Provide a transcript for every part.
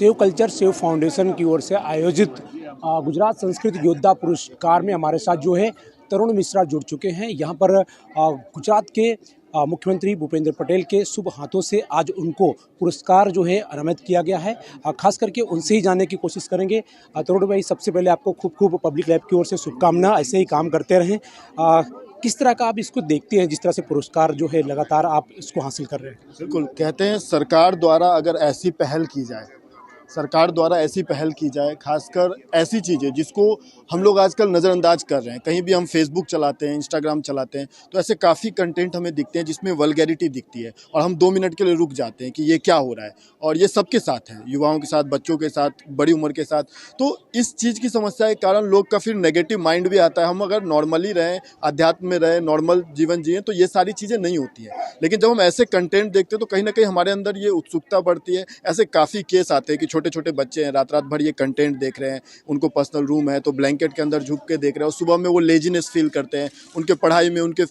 Save culture save foundation की ओर से आयोजित गुजरात संस्कृत योद्धा पुरस्कार में हमारे साथ जो है तरुण मिश्रा जुड़ चुके हैं। यहाँ पर गुजरात के मुख्यमंत्री भूपेंद्र पटेल के शुभ हाथों से आज उनको पुरस्कार जो है अनामित किया गया है। खास करके उनसे ही जानने की कोशिश करेंगे। तरुण भाई, सबसे पहले आपको खूब खूब पब्लिक लैब की ओर से शुभकामना, ऐसे ही काम करते रहें। किस तरह का आप इसको देखते हैं, जिस तरह से पुरस्कार जो है लगातार आप इसको हासिल कर रहे हैं? बिल्कुल, कहते हैं सरकार द्वारा अगर ऐसी पहल की जाए, सरकार द्वारा ऐसी पहल की जाए, खासकर ऐसी चीज़ें जिसको हम लोग आजकल नज़रअंदाज कर रहे हैं। कहीं भी हम फेसबुक चलाते हैं, इंस्टाग्राम चलाते हैं, तो ऐसे काफ़ी कंटेंट हमें दिखते हैं जिसमें वल्गैरिटी दिखती है और हम 2 मिनट के लिए रुक जाते हैं कि ये क्या हो रहा है। और ये सबके साथ है, युवाओं के साथ, बच्चों के साथ, बड़ी उम्र के साथ। तो इस चीज़ की समस्या के कारण लोग का फिर नेगेटिव माइंड भी आता है। हम अगर नॉर्मली रहें, अध्यात्म में रहें, नॉर्मल जीवन जिएँ, तो ये सारी चीज़ें नहीं होती हैं। लेकिन जब हम ऐसे कंटेंट देखते हैं तो कहीं ना कहीं हमारे अंदर ये उत्सुकता बढ़ती है। ऐसे काफ़ी केस आते हैं कि छोटे छोटे बच्चे हैं, रात रात भर ये कंटेंट देख रहे हैं, उनको पर्सनल रूम है तो ब्लैंकेट के अंदर झुक के देख रहे हैं और सुबह में वो लेजीनेस फील करते हैं, उनके पढ़ाई में, उनके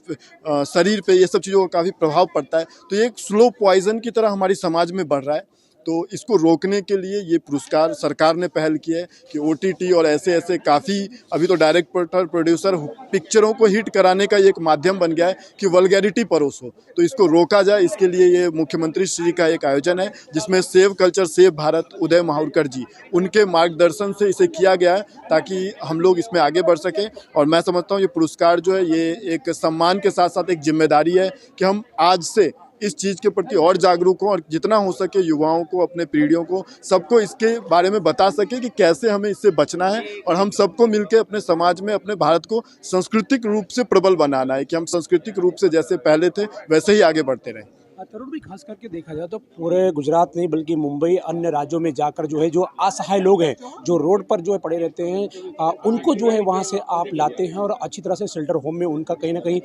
शरीर पे ये सब चीज़ों का काफ़ी प्रभाव पड़ता है। तो ये एक स्लो पॉइजन की तरह हमारी समाज में बढ़ रहा है। तो इसको रोकने के लिए ये पुरस्कार सरकार ने पहल की है कि OTT और ऐसे काफ़ी, अभी तो डायरेक्टर प्रोड्यूसर पिक्चरों को हिट कराने का एक माध्यम बन गया है कि वल्गैरिटी परोस हो, तो इसको रोका जाए। इसके लिए ये मुख्यमंत्री श्री का एक आयोजन है जिसमें सेव कल्चर सेव भारत उदय माहुरकर जी, उनके मार्गदर्शन से इसे किया गया है ताकि हम लोग इसमें आगे बढ़ सकें। और मैं समझता हूँ ये पुरस्कार जो है ये एक सम्मान के साथ साथ एक जिम्मेदारी है कि हम आज से इस चीज़ के प्रति और जागरूक हों और जितना हो सके युवाओं को, अपने पीढ़ियों को, सबको इसके बारे में बता सके कि कैसे हमें इससे बचना है और हम सबको मिलकर अपने समाज में, अपने भारत को सांस्कृतिक रूप से प्रबल बनाना है कि हम सांस्कृतिक रूप से जैसे पहले थे वैसे ही आगे बढ़ते रहें। तरुण भी खास करके देखा जाए तो पूरे गुजरात नहीं बल्कि मुंबई, अन्य राज्यों में जाकर जो है जो असहाय लोग हैं, जो रोड पर जो है पड़े रहते हैं, उनको जो है वहाँ से आप लाते हैं और अच्छी तरह से शेल्टर होम में उनका कहीं ना कहीं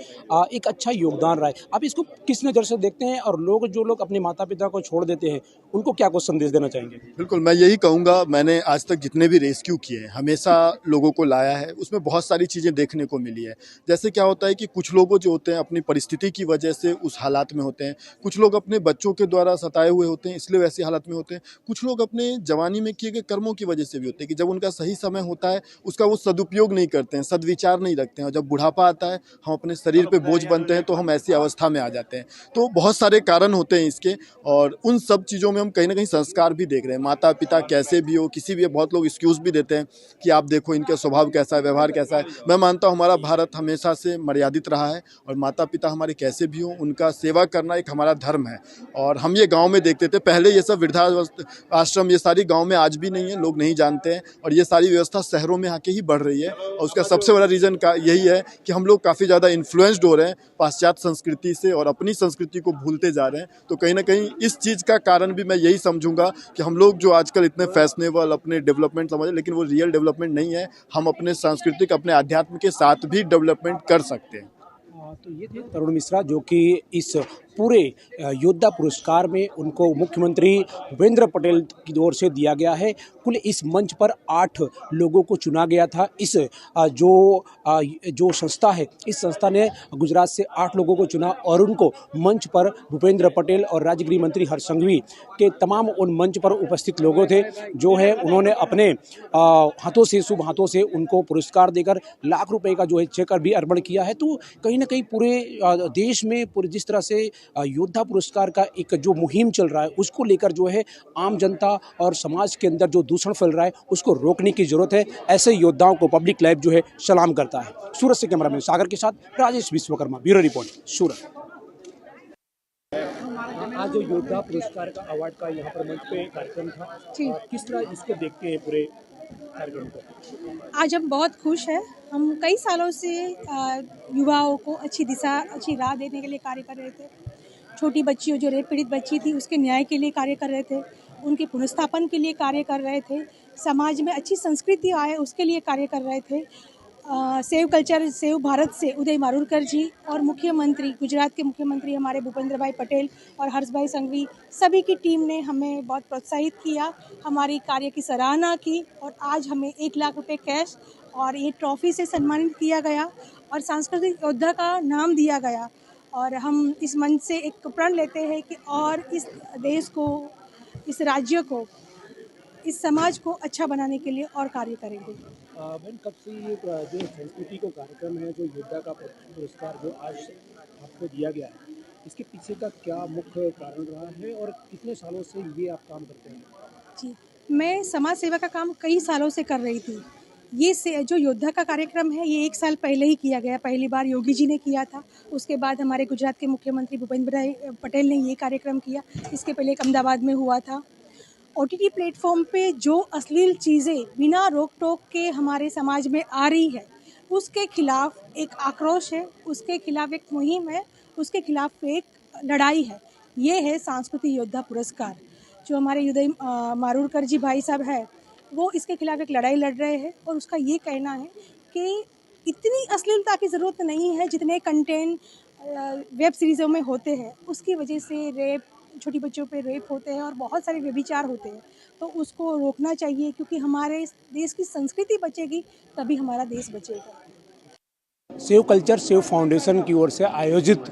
एक अच्छा योगदान रहा है। आप इसको किस नज़र से देखते हैं और जो लोग अपने माता पिता को छोड़ देते हैं उनको क्या कुछ संदेश देना चाहेंगे? बिल्कुल, मैं यही कहूँगा, मैंने आज तक जितने भी रेस्क्यू किए हैं हमेशा लोगों को लाया है, उसमें बहुत सारी चीज़ें देखने को मिली है। जैसे क्या होता है कि कुछ लोगों जो होते हैं अपनी परिस्थिति की वजह से उस हालात में होते हैं, कुछ लोग अपने बच्चों के द्वारा सताए हुए होते हैं इसलिए वैसी हालत में होते हैं, कुछ लोग अपने जवानी में किए गए कर्मों की वजह से भी होते हैं कि जब उनका सही समय होता है उसका वो सदुपयोग नहीं करते हैं, सद्विचार नहीं रखते हैं और जब बुढ़ापा आता है, हम अपने शरीर पे बोझ बनते हैं तो हम ऐसी अवस्था में आ जाते हैं। तो बहुत सारे कारण होते हैं इसके और उन सब चीज़ों में हम कहीं ना कहीं संस्कार भी देख रहे हैं। माता पिता कैसे भी हो, किसी भी, बहुत लोग एक्सक्यूज़ भी देते हैं कि आप देखो इनका स्वभाव कैसा है, व्यवहार कैसा है। मैं मानता हूँ हमारा भारत हमेशा से मर्यादित रहा है और माता पिता हमारे कैसे भी हों उनका सेवा करना एक हमारा धर्म है। और हम ये गांव में देखते थे पहले, ये सब वृद्धाश्रम ये सारी गांव में आज भी नहीं है, लोग नहीं जानते हैं और ये सारी व्यवस्था शहरों में आके ही बढ़ रही है। और उसका सबसे बड़ा रीज़न का यही है कि हम लोग काफ़ी ज़्यादा इन्फ्लुएंस्ड हो रहे हैं पाश्चात्य संस्कृति से और अपनी संस्कृति को भूलते जा रहे हैं। तो कहीं ना कहीं इस चीज़ का कारण भी मैं यही समझूंगा कि हम लोग जो आजकल इतने फैशनेबल अपने डेवलपमेंट समझे, लेकिन वो रियल डेवलपमेंट नहीं है। हम अपने सांस्कृतिक, अपने आध्यात्म के साथ भी डेवलपमेंट कर सकते हैं। तो ये थे तरुण मिश्रा जो कि इस पूरे योद्धा पुरस्कार में उनको मुख्यमंत्री भूपेंद्र पटेल की ओर से दिया गया है। कुल इस मंच पर 8 लोगों को चुना गया था। इस जो संस्था है, इस संस्था ने गुजरात से 8 लोगों को चुना और उनको मंच पर भूपेंद्र पटेल और राज्य गृह मंत्री हर्ष संघवी के तमाम उन मंच पर उपस्थित लोगों थे जो है उन्होंने अपने हाथों से, शुभ हाथों से उनको पुरस्कार देकर लाख रुपए का जो है चेक भी अर्पण किया है। तो कहीं ना कहीं पूरे देश में पूरे जिस तरह से योद्धा पुरस्कार का एक जो मुहिम चल रहा है उसको लेकर जो है आम जनता और समाज के अंदर जो दूषण फैल रहा है उसको रोकने की जरूरत है। ऐसे योद्धाओं को पब्लिक लाइव जो है सलाम करता है। सूरत से कैमरामैन सागर के साथ राजेश विश्वकर्मा, ब्यूरो रिपोर्ट, सूरत। आज जो योद्धा पुरस्कार का अवार्ड का यहाँ पर मंच पे कार्यक्रम था, किस तरह इसको देखते हैं पूरे कार्यक्रम को? आज हम बहुत खुश हैं। हम कई सालों से युवाओं को अच्छी दिशा, अच्छी राह देने के लिए कार्य कर रहे थे। छोटी बच्चियों, जो रेप पीड़ित बच्ची थी, उसके न्याय के लिए कार्य कर रहे थे, उनके पुनर्स्थापन के लिए कार्य कर रहे थे, समाज में अच्छी संस्कृति आए उसके लिए कार्य कर रहे थे। सेव कल्चर सेव भारत से उदय माहुरकर जी और मुख्यमंत्री, गुजरात के मुख्यमंत्री हमारे भूपेंद्र भाई पटेल और हर्ष भाई संघवी, सभी की टीम ने हमें बहुत प्रोत्साहित किया, हमारी कार्य की सराहना की और आज हमें 1 लाख रुपए कैश और ये ट्रॉफी से सम्मानित किया गया और सांस्कृतिक योद्धा का नाम दिया गया। और हम इस मंच से एक प्रण लेते हैं कि और इस देश को, इस राज्य को इस समाज को अच्छा बनाने के लिए और कार्य करेंगे। बहन, कब से ये जो संस्कृति को कार्यक्रम है, जो योद्धा का पुरस्कार जो आज आपको दिया गया है, इसके पीछे का क्या मुख्य कारण रहा है और कितने सालों से ये आप काम करते हैं? जी, मैं समाज सेवा का काम कई सालों से कर रही थी। ये से जो योद्धा का कार्यक्रम है, ये 1 साल पहले ही किया गया। पहली बार योगी जी ने किया था, उसके बाद हमारे गुजरात के मुख्यमंत्री भूपेंद्र भाई पटेल ने ये कार्यक्रम किया। इसके पहले एक अहमदाबाद में हुआ था। ओटीटी प्लेटफॉर्म पे जो अश्लील चीज़ें बिना रोक-टोक के हमारे समाज में आ रही है, उसके खिलाफ एक आक्रोश है, उसके खिलाफ एक मुहिम है, उसके खिलाफ एक लड़ाई है। ये है सांस्कृतिक योद्धा पुरस्कार। जो हमारे उदय मारूरकर जी भाई साहब है, वो इसके खिलाफ एक लड़ाई लड़ रहे हैं और उसका ये कहना है कि इतनी अश्लीलता की ज़रूरत नहीं है जितने कंटेंट वेब सीरीज़ों में होते हैं। उसकी वजह से रेप, छोटी बच्चों पे रेप होते हैं और बहुत सारे व्यभिचार होते हैं। तो उसको रोकना चाहिए, क्योंकि हमारे देश की संस्कृति बचेगी तभी हमारा देश बचेगा। सेव कल्चर सेव फाउंडेशन की ओर से आयोजित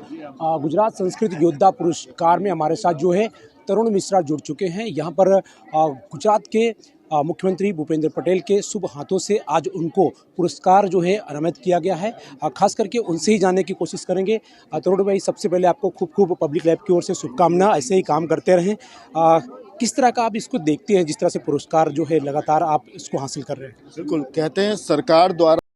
गुजरात संस्कृत योद्धा पुरस्कार में हमारे साथ जो है तरुण मिश्रा जुड़ चुके हैं। यहाँ पर गुजरात के मुख्यमंत्री भूपेंद्र पटेल के शुभ हाथों से आज उनको पुरस्कार जो है अनामित किया गया है। खास करके उनसे ही जानने की कोशिश करेंगे। तरुण भाई, सबसे पहले आपको खूब पब्लिक लैब की ओर से शुभकामना, ऐसे ही काम करते रहें। किस तरह का आप इसको देखते हैं, जिस तरह से पुरस्कार जो है लगातार आप इसको हासिल कर रहे हैं? बिल्कुल, कहते हैं सरकार द्वारा